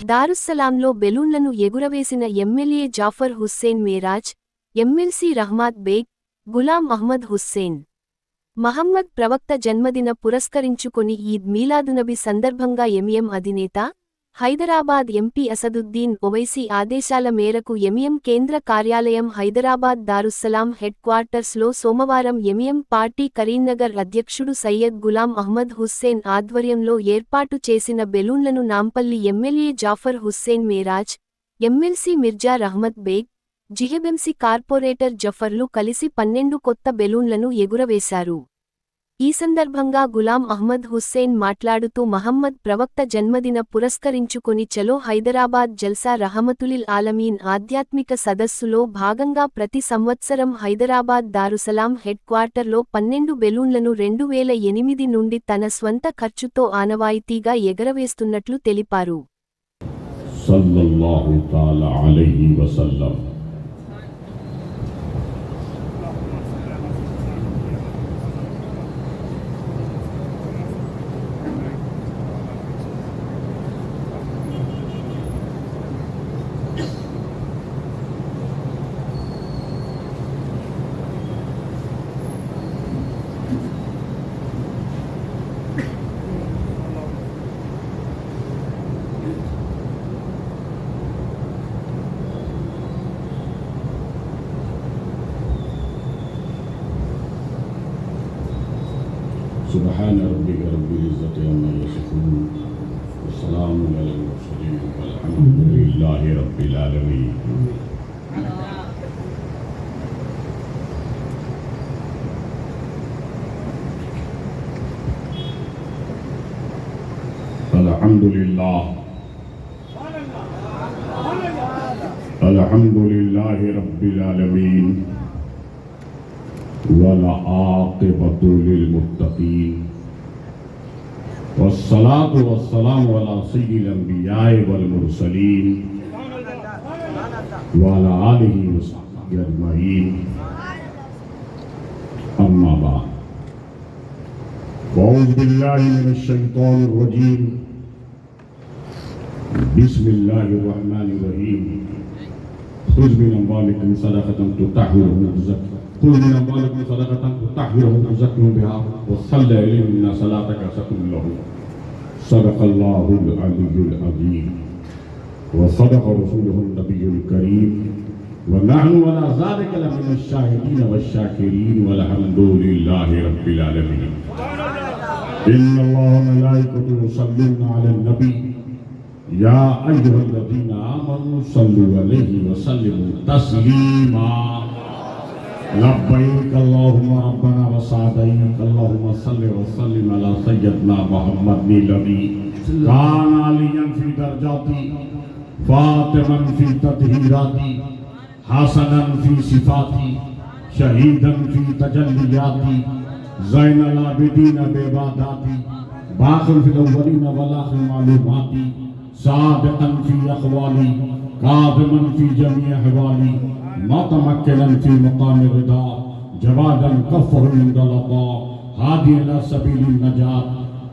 దారుస్సలాంలో బెలూన్లను ఎగురవేసిన MLA Jafar Hussain Meraj, MLC Rahmat Baig, Ghulam Ahmed Hussain. Mohammed ప్రవక్త జన్మదిన పురస్కరించుకొని ఈద్ మీలాదునబి సందర్భంగా ఎంఎం అధినేత, హైదరాబాద్ ఎంపీ అసదుద్దీన్ ఒవైసీ ఆదేశాల మేరకు ఎంఎం కేంద్ర కార్యాలయం హైదరాబాద్ దారుస్సలాం హెడ్ క్వార్టర్స్లో సోమవారం ఎంఎం పార్టీ కరీంనగర్ అధ్యక్షుడు సయ్యద్ గులాం అహ్మద్ హుస్సేన్ ఆధ్వర్యంలో ఏర్పాటు చేసిన బెలూన్లను Nampally MLA Jafar Hussain Meraj, MLC Mirza Rahmat Baig, GHMC corporator జఫర్లు కలిసి 12 కొత్త బెలూన్లను ఎగురవేశారు. ఈ సందర్భంగా గులాం అహ్మద్ హుస్సేన్ మాట్లాడుతూ మహమ్మద్ ప్రవక్త జన్మదిన పురస్కరించుకొని చలో హైదరాబాద్ జల్సా రహమతులిల్ ఆలమీన్ ఆధ్యాత్మిక సదస్సులో భాగంగా ప్రతి సంవత్సరం హైదరాబాద్ దారుసలాం హెడ్ క్వార్టర్లో 12 బెలూన్లను 2008 నుండి తన స్వంత ఖర్చుతో ఆనవాయితీగా ఎగరవేస్తున్నట్లు తెలిపారు. సల్లల్లాహు తఆలా అలైహి వసల్లం. سبحان ربك رب العزة عما يصفون والسلام على المرسلين والحمد لله رب العالمين. الحمد لله رب العالمين والعاقبۃ للمتقین والصلاۃ والسلام علی سید الانبیاء والمرسلین وعلی آلہ وصحبہ اجمعین. اما بعد، اعوذ باللہ من الشیطان الرجیم. بسم اللہ الرحمن الرحیم. خذ من اموالکم صدقۃ تطہرهم وتزکیہم بہا وصلی علیہم ان صلاتک سکن لهم. صدق اللہ العلی العظیم وصدق رسولہ النبی الکریم ونحن علی ذلک لمن الشاہدین والشاکرین والحمد للہ رب العالمین. ان اللہ وملائکتہ یصلون علی النبی یا ایھا الذین آمنوا صلوا علیہ وسلموا تسلیما. لبیک اللہم ربنا وسعدیک اللہم صلی وسلم علی سیدنا محمد الذی کان عالیا فی درجاتی فاطما فی تطہیراتی حسنا فی صفاتی شہیدا فی تجلیاتی زین العابدین بعباداتی باخر فی الاولین والآخر معلوماتی صادقا فی اقوالی قادما فی جميع احوالی متمکنا فی مقام الرضا جوادا کفر من العطاء ہادی الی سبیل النجات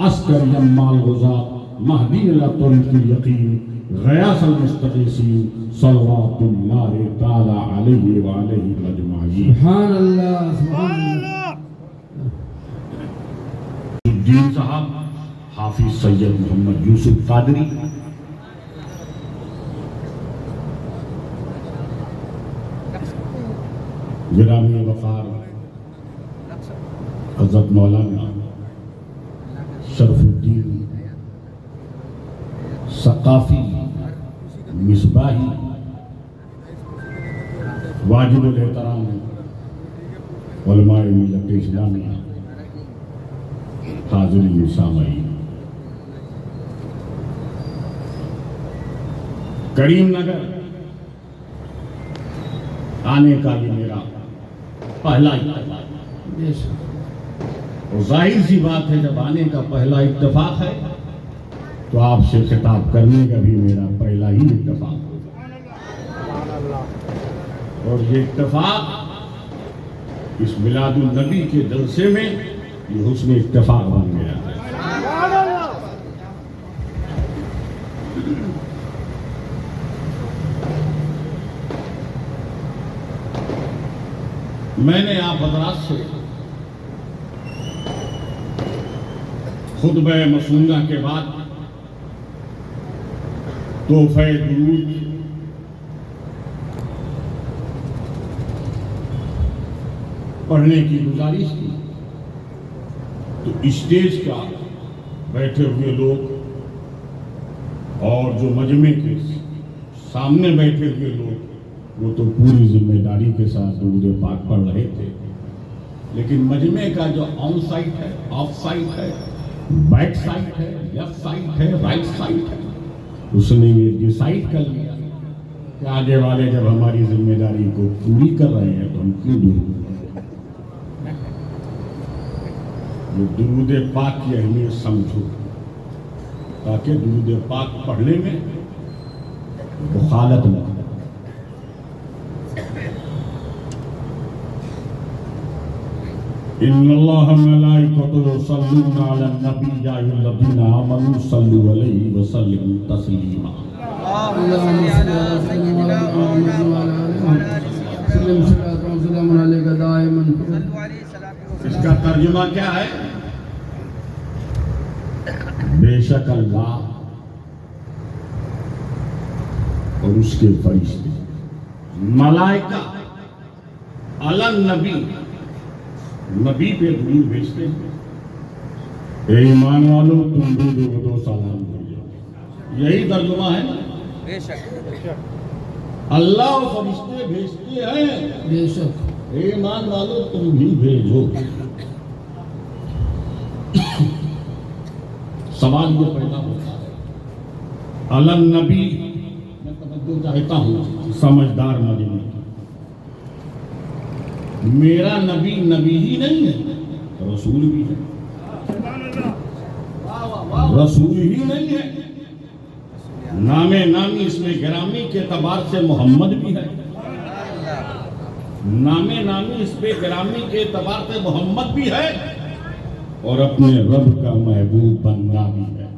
عسکریا مع الغزاة مہدی الی طریق الیقین غیاث المستغیثین صلوات اللہ تعالی علیہ وآلہ اجمعین. سبحان اللہ سبحان اللہ. الدین صاحب، حافظ سید محمد یوسف قادری، گرامی وقار حضرت مولانا شرف الدین ثقافی مصباحی، واجب الاحترام علماء ملت اسلامیہ، حاضرین سامعین، کریم نگر آنے کا یہ میرا پہلا اتفاق ہے. اور ظاہر سی بات ہے جب آنے کا پہلا اتفاق ہے تو آپ سے خطاب کرنے کا بھی میرا پہلا ہی اتفاق ہوگا. اور یہ اتفاق اس میلاد النبی کے جلسے میں یہ حسن اتفاق بن گیا ہے. میں نے آپ حضرات سے خطبہ مسنونہ کے بعد تحفہ درود پڑھنے کی گزارش کی، تو اسٹیج کا بیٹھے ہوئے لوگ اور جو مجمع کے سامنے بیٹھے ہوئے لوگ وہ تو پوری ذمہ داری کے ساتھ درود پاک پڑھ رہے تھے، لیکن مجمع کا جو آن سائٹ ہے، آف سائٹ ہے، بیک سائٹ ہے، لیفٹ سائٹ ہے، رائٹ سائٹ ہے، اس نے یہ ڈیسائیڈ کر لیا کہ آگے والے جب ہماری ذمہ داری کو پوری کر رہے ہیں تو ہم کیوں دور درود پاک کی اہمیت سمجھو، تاکہ درود پاک پڑھنے میں بخالت نہ ہو۔ ان اللہ ملائکۃ یصلون علی النبی یا ایھا الذین آمنوا صلوا علیہ وسلموا تسلیما۔ اللهم صل على سيدنا محمد وعلى آله وسلم صلاة وسلام عليك دائما۔ اس کا ترجمہ کیا ہے؟ بے شک اللہ اور اس کے فرشتے ملائکہ علی النبی، نبی پہ درود بھیجتے ہیں۔ اے ایمان والو تم بھی درود و سلام بھیجو، یہی ترجمہ ہے نا؟ بے شک اللہ اور فرشتے بھیجتے ہیں، بے شک اے ایمان والو تم بھی بھیجو۔ سوال یہ پیدا ہوتا ہے، علی النبی، میں توجہ چاہتا ہوں سمجھدار مجمع، میرا نبی نبی ہی نہیں ہے، رسول بھی ہے، رسول ہی نہیں ہے، نام نامی اس میں گرامی کے اعتبار سے محمد بھی ہے، نام نامی اس پہ گرامی کے اعتبار سے محمد بھی ہے، اور اپنے رب کا محبوب بندہ بھی ہے۔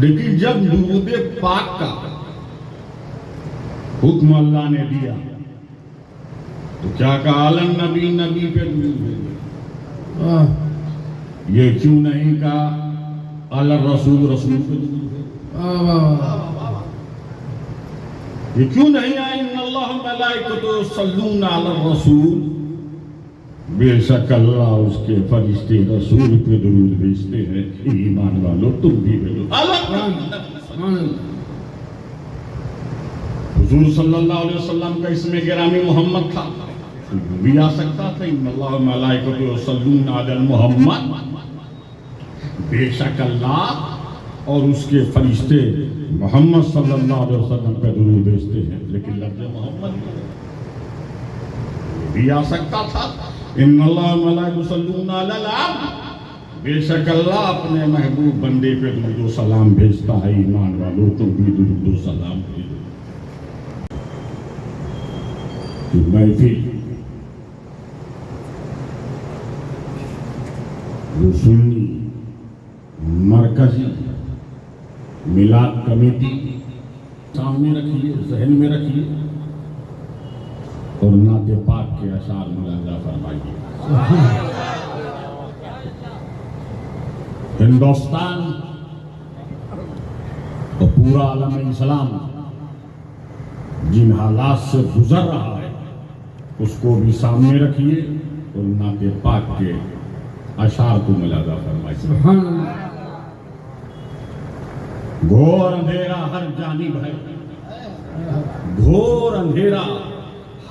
لیکن جب درود پاک کا حکم اللہ نے دیا تو کیا کہا؟ علی النبی، نبی پہ درود بھیجو۔ یہ کیوں نہیں کہا علی الرسول، رسول پہ درود بھیجو؟ یہ کیوں نہیں آئے ان اللہ ملائکۃ یصلون علی الرسول؟ بے شک اللہ اس کے فرشتے رسول پہ درود بھیجتے ہیں، ایمان والو تم بھی بھیجو۔ حضور صلی اللہ علیہ وسلم کا اس میں گرامی محمد تھا، تو یہ بھی آ سکتا تھا ان اللہ ملائکۃ یصلون علی محمد، بے شک اللہ اور اس کے فرشتے محمد صلی اللہ علیہ وسلم پہ درود بھیجتے ہیں، لیکن لفظ محمد بھی آ سکتا تھا، ان اللہ ملائکۃ یصلون علی العبد، بے شک اللہ اپنے محبوب بندے پہ درود و سلام بھیجتا ہے، ایمان والو تم بھی درود و سلام بھیجو۔ محفل وہ سنی مرکزی میلاد کمیٹی سامنے رکھیے، ذہن میں رکھیے، اور نعت پاک کے اشعار ملاحظہ فرمائیے۔ ہندوستان اور پورا عالم اسلام جن حالات سے گزر رہا ہے اس کو بھی سامنے رکھیے اور نعت پاک کے اشعار کو ملاحظہ فرمائیے۔ سبحان اللہ۔ گھور اندھیرا ہر جانب ہے، گھور اندھیرا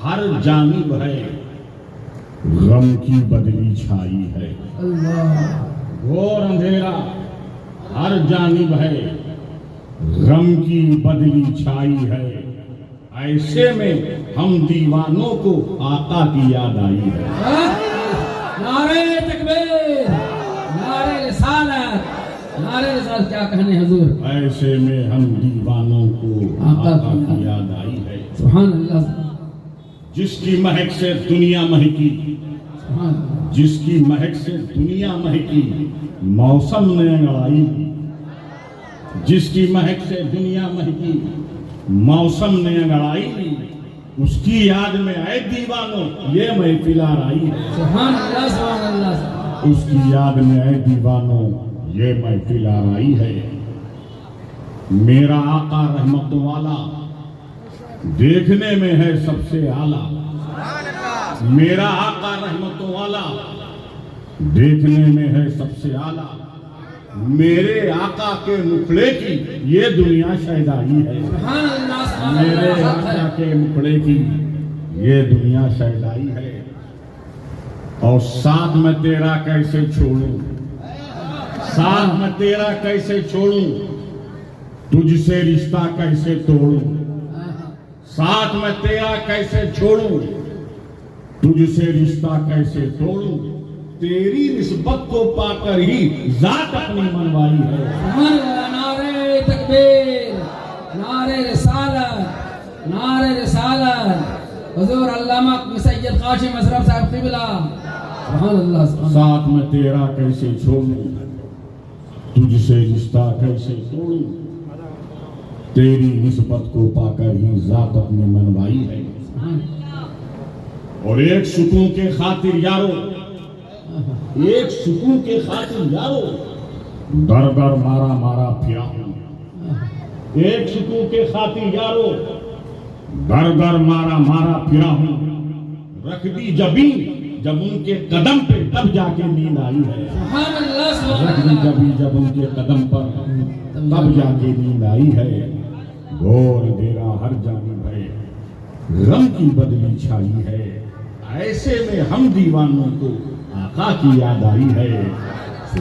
ہر جانب ہے، غم کی بدلی چھائی ہے۔ اللہ گھور اندھیرا ہر جانب ہے، غم کی بدلی چھائی ہے، ایسے میں ہم دیوانوں کو آقا کی یاد آئی ہے۔ نعرہ تکبیر، نعرہ رسالت، نعرہ رسالت، کیا کہنے حضور، ایسے میں ہم دیوانوں کو آقا کی یاد آئی ہے۔ سبحان اللہ، جس کی مہک سے دنیا مہکی، سبحان اللہ، جس کی مہک سے دنیا مہکی، موسم نے انگڑائی، جس کی مہک سے دنیا مہکی، موسم نے انگڑائی، اس کی یاد میں اے دیوانوں یہ محفل آرائی ہے. سبحان اللہ سبحان اللہ. اس کی یاد میں اے دیوانوں یہ محفل آرائی ہے. میرا آقا رحمت والا دیکھنے میں ہے سب سے اعلیٰ. میرا آقا رحمت والا دیکھنے میں ہے سب سے اعلیٰ. میرے آقا کے مکھڑے کی یہ دنیا شہدائی ہے. سبحان اللہ سبحان اللہ. میرے آقا کے مکھڑے کی یہ دنیا شہدائی ہے. اور ساتھ میں تیرا کیسے چھوڑوں, ساتھ میں تیرا کیسے چھوڑوں, تجھ سے رشتہ کیسے توڑوں. ساتھ میں تیرا کیسے چھوڑوں, تجھ سے رشتہ کیسے توڑوں. تیری نسبت کو پا کر ہی ذات اپنی منوائی ہے. سبحان اللہ. نعرہ تکبیر, نعرہ رسالت, نعرہ رسالت. حضور علامہ سید قاسم اشرف صاحب قبلہ. سبحان اللہ سبحان اللہ. ساتھ میں تیرا کیسے چھوڑوں, تجھ سے رشتہ کیسے توڑوں. تیری نسبت کو پا کر ہی ذات اپنی منوائی ہے. اور ایک سکون کے خاطر یارو, ایک سکون کے خاطر یارو در در مارا مارا پھرا ہوں. ایک سکون کے خاطر یارو در در مارا مارا پھرا ہوں. رکھ دی جبیں جب ان کے قدم پہ تب جا کے نیند آئی ہے. سبحان اللہ سبحان رکھ دی اللہ. جبیں جب ان کے قدم پر تب جا کے نیند آئی ہے. گور دیرا ہر جانب ہے, غم کی بدلی چھائی ہے. ایسے میں ہم دیوانوں کو آقا کی یاد آئی ہے.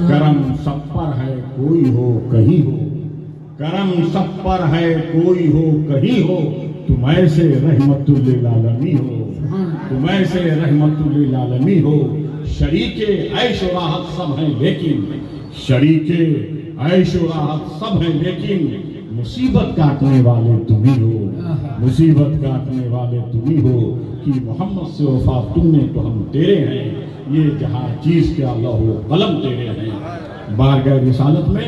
کرم سب پر ہے کوئی ہو کہیں ہو, کرم سب پر ہے کوئی ہو کہیں ہو. تم ایسے رحمت للعالمین ہو, تم ایسے رحمت للعالمین ہو. شریک عیش و راحت سب ہیں لیکن, شریک عیش و راحت سب ہیں لیکن مصیبت کاٹنے والے تم ہی ہو, مصیبت کاٹنے والے تم ہی ہو. کہ محمد سے وفا تم نے تو ہم تیرے ہیں, یہ جہاں چیز کے اللہ و قلم تیرے ہیں. بارگاہ رسالت میں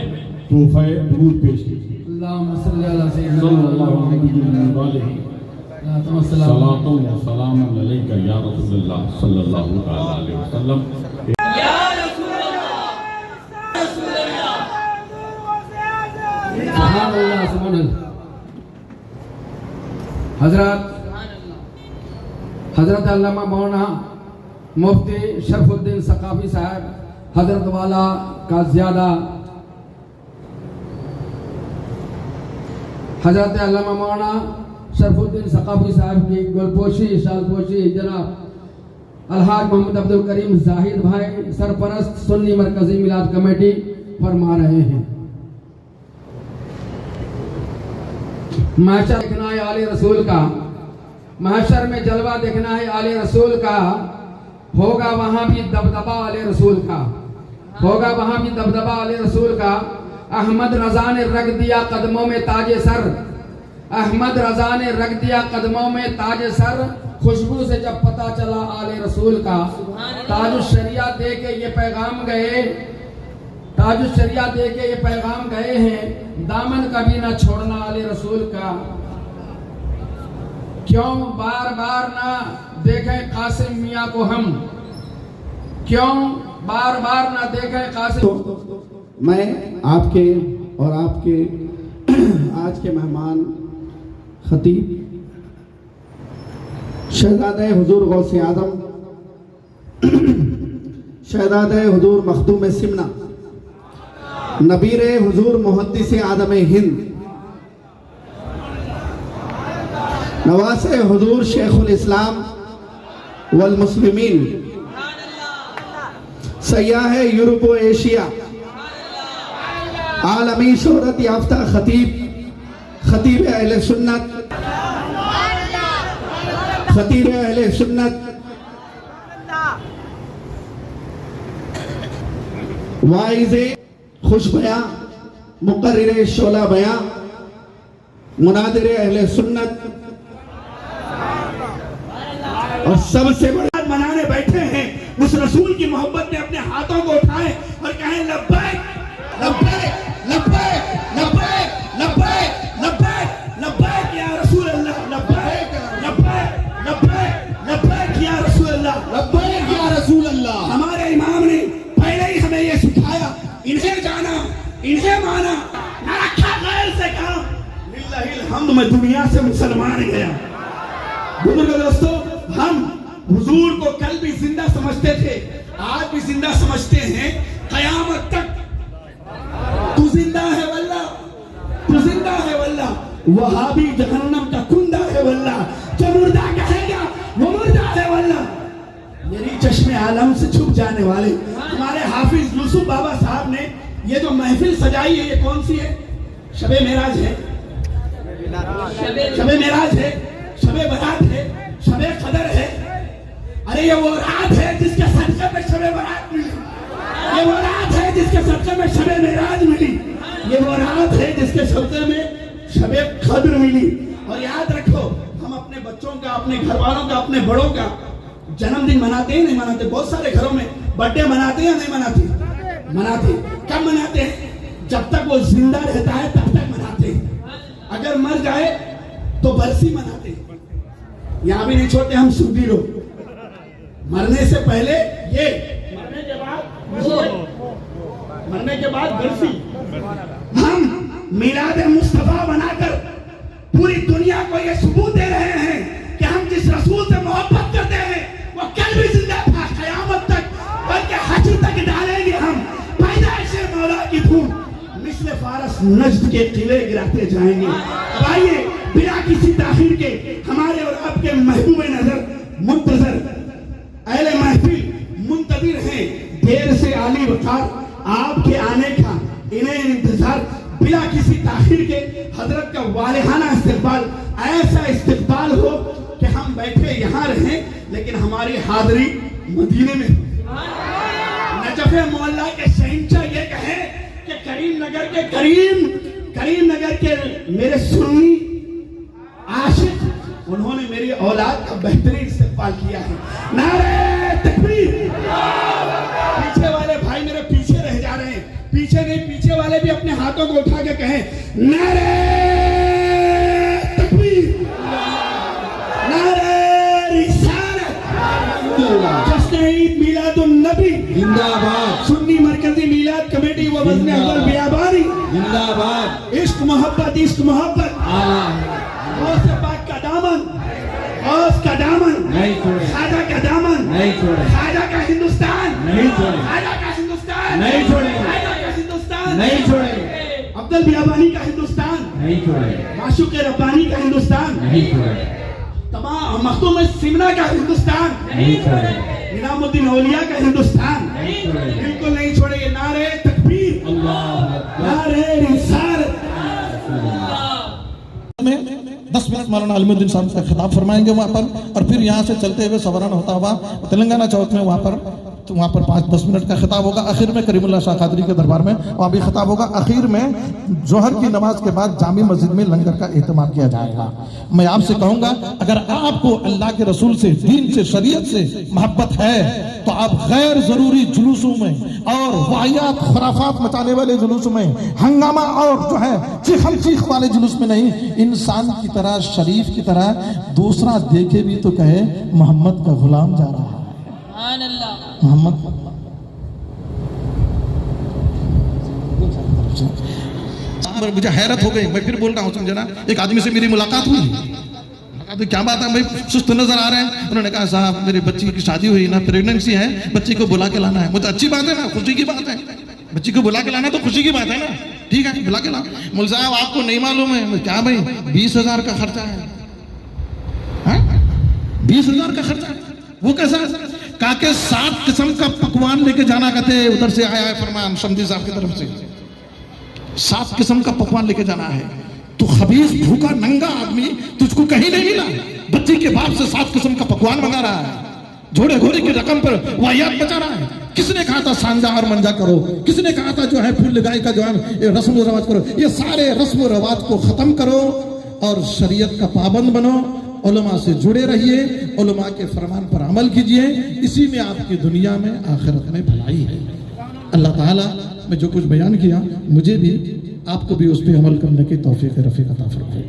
تحفہ درود پیش کیجیے. اللہم صلی علی سیدنا صلی اللہ علیہ وسلم. صلاۃ و سلام علیک یا رسول اللہ صلی اللہ علیہ وسلم. سبحان اللہ سبحان اللہ. حضرت علامہ مولانا مفتی شرف الدین ثقافی صاحب, حضرت والا کا زیادہ, حضرت علامہ مولانا شرف الدین ثقافی صاحب کی گلپوشی شال پوشی جناب الحاج محمد عبد الکریم زاہد بھائی سرپرست سنی مرکزی میلاد کمیٹی فرما رہے ہیں. محشر دیکھنا ہے آل رسول کا, محشر میں جلوہ دیکھنا ہے آل رسول کا. ہوگا وہاں بھی دبدبہ آل رسول کا, ہوگا وہاں بھی دبدبہ آل رسول کا. احمد رضا نے رکھ دیا قدموں میں تاج سر, احمد رضا نے رکھ دیا قدموں میں تاج سر. خوشبو سے جب پتہ چلا آل رسول کا, تاج الشریعہ دے کے یہ پیغام گئے, تاج الشریعہ دے کے یہ پیغام گئے ہیں. دامن کبھی نہ چھوڑنا آل رسول کا. کیوں بار بار نہ دیکھیں قاسم میاں کو ہم, کیوں بار بار نہ دیکھیں قاسم. میں آپ کے اور آپ کے آج کے مہمان خطیب شہزادہ حضور غوث اعظم, شہزادہ حضور مخدوم سمنا, نبیر حضور محدث اعظم ہند, نواس حضور شیخ الاسلام والمسلمین, سیاح یورپ و ایشیا, عالمی شہرت یافتہ خطیب, خطیب اہل سنت, خطیب اہل سنت, واعظ خوش بیاں, مقرر شعلہ بیاں, مناظر اہل سنت, اور سب سے بڑا منانے بیٹھے ہیں. اس رسول کی محبت میں اپنے ہاتھوں کو اٹھائیں اور کہیں لبیک لبیک لبیک لبیک لبیک لبیک لبیک یا رسول اللہ, لبیک لبیک تو میں دنیا سے مسلمان گیا۔ بزرگ دوستو، ہم حضور کو کل بھی زندہ سمجھتے تھے، آج بھی زندہ سمجھتے ہیں، قیامت تک تو زندہ ہے واللہ، تو زندہ ہے واللہ، وہابی جہنم کا کندہ ہے واللہ، جو مردہ کہے گا وہ مردہ ہے واللہ۔ میری چشم عالم سے چھپ جانے والے ہمارے حافظ یوسف بابا صاحب نے یہ جو محفل سجائی ہے، یہ کون سی ہے؟ شب معراج ہے، شب معراج ہے، شب برات ہے، شب قدر ہے۔ ارے یہ وہ رات ہے جس کے صدقے میں شب برات ملی، یہ وہ رات ہے جس کے صدقے میں شب معراج ملی، یہ وہ رات ہے جس کے صدقے میں شب قدر ملی۔ اور یاد رکھو، ہم اپنے بچوں کا، اپنے گھر والوں کا، اپنے بڑوں کا جنم دن مناتے ہیں نہیں مناتے؟ بہت سارے گھروں میں برتھ ڈے مناتے ہیں یا نہیں مناتے؟ مناتے۔ کب مناتے ہیں؟ جب تک وہ زندہ رہتا ہے تب تک مناتے ہیں، اگر مر جائے تو برسی مناتے ہیں۔ یہاں بھی نہیں چھوڑتے ہم سودی لوگ، مرنے سے پہلے یہ، مرنے کے بعد برسی۔ ہم میلاد مصطفیٰ بنا کر پوری دنیا کو یہ ثبوت دے رہے ہیں کہ ہم جس رسول سے محبت کرتے ہیں وہ کل بھی زندہ تھا، قیامت تک، بلکہ حشر تک ڈالیں گے ہم پیدائش مولا کی دھوم، مثل فارس نجد کے قلعے گراتے جائیں گے۔ اب آئیے بنا کسی تاخیر کے ہمارے اور آپ کے محبوب نظر منتظر اہل محفل منتظر ہیں، دیر سے عالی وقار آپ کے آنے کا انہیں انتظار، بلا کسی تاخیر کے حضرت کا والہانہ استقبال، ایسا استقبال ہو کہ ہم بیٹھے یہاں رہیں لیکن ہماری حاضری مدینے میں ہو۔ نجف محلہ کے شہنشاہ یہ کہیں کہ کریم نگر کے میرے سنی عاشق، انہوں نے میری اولاد کا بہترین استقبال کیا ہے۔ نعرہ تکبیر! پیچھے والے بھائی میرے پیچھے رہ جا رہے ہیں، پیچھے نہیں، پیچھے والے بھی اپنے ہاتھوں کو اٹھا کے کہیں نعرہ تکبیر، نعرہ رسالت، جشن عید میلاد النبی زندہ باد، سنی مرکزی میلاد کمیٹی و وزن اول بیابانی، زندہ باد، عشق محبت، عشق محبت، غوث پاک کا دامن، غوث کا دامن، نہیں چھوڑے، خواجہ کا دامن، نہیں چھوڑے، خواجہ کا ہندوستان، نہیں چھوڑے، خواجہ کا ہندوستان، نہیں چھوڑے، خواجہ کا ہندوستان، نہیں چھوڑے، عبد البیابانی کا ہندوستان، نہیں چھوڑے، معشوق ربانی کا ہندوستان، نہیں چھوڑے، تمام مختوم سمنا کا ہندوستان، نہیں چھوڑے، انعام الدین اولیاء کا ہندوستان، نہیں چھوڑے، بالکل نہیں چھوڑے گے۔ نعرہ تکبیر، اللہ اکبر، نعرہ رسالت۔ میں 10 منٹ مولانا علیم الدین صاحب کا خطاب فرمائیں گے وہاں پر، اور پھر یہاں سے چلتے ہوئے سوارن ہوتا ہوا تلنگانہ چوک میں وہاں پر 5-10 منٹ کا خطاب ہوگا۔ آخر میں کریم اللہ شاہ قادری کے دربار میں وہاں بھی خطاب ہوگا۔ آخر میں ظہر کی نماز کے بعد جامع مسجد میں لنگر کا اہتمام کیا جائے گا۔ میں آپ سے کہوں گا، اگر آپ کو اللہ کے رسول سے، دین سے، شریعت سے محبت ہے تو آپ غیر ضروری جلوسوں میں اور واہیات خرافات مچانے والے جلوسوں میں، ہنگامہ اور جو ہے چیخم چیخ والے جلوس میں نہیں، انسان کی طرح، شریف کی طرح دوسرا دیکھے بھی تو کہے محمد کا غلام جا رہا ہے، محمد۔ مجھے حیرت ہو گئی، میں پھر بول رہا ہوں، سمجھے نا، ایک آدمی سے میری ملاقات ہوئی، کیا بات ہے بھائی، سست نظر آ رہے ہیں؟ انہوں نے کہا صاحب میری بچی کی شادی ہوئی نا، پریگننسی ہے، بچی کو بلا کے لانا ہے۔ مجھے اچھی بات ہے نا، خوشی کی بات ہے، بچی کو بلا کے لانا تو خوشی کی بات ہے نا، ٹھیک ہے بلا کے لانا۔ مول صاحب آپ کو نہیں معلوم ہے کیا بھائی 20,000 کا خرچہ ہے، 20,000 کا خرچہ ہے، وہ کیسا ہے؟ کہا کہ 7 قسم کا پکوان لے کے جانا کہتے، ادھر سے آیا ہے فرمان شمدی صاحب کی طرف سے، 7 قسم کا پکوان لے کے جانا ہے۔ تو خبیث بھوکا ننگا آدمی تجھ کو کہیں نہیں ملا، بچی کے باپ سے 7 قسم کا پکوان منگا رہا ہے، جھوڑے گھوڑے کی رقم پر واہیات بچا رہا ہے۔ کس نے کہا تھا سانجا اور منجا کرو؟ کس نے کہا تھا جو ہے پھول لگائی کا جو ہے رسم و رواج کرو؟ یہ سارے رسم و رواج کو ختم کرو اور شریعت کا پابند بنو، علماء سے جڑے رہیے، علماء کے فرمان پر عمل کیجئے، اسی میں آپ کی دنیا میں آخرت میں بھلائی ہے۔ اللہ تعالیٰ میں جو کچھ بیان کیا، مجھے بھی آپ کو بھی اس پہ عمل کرنے کی توفیق رفیق عطا فرمائے۔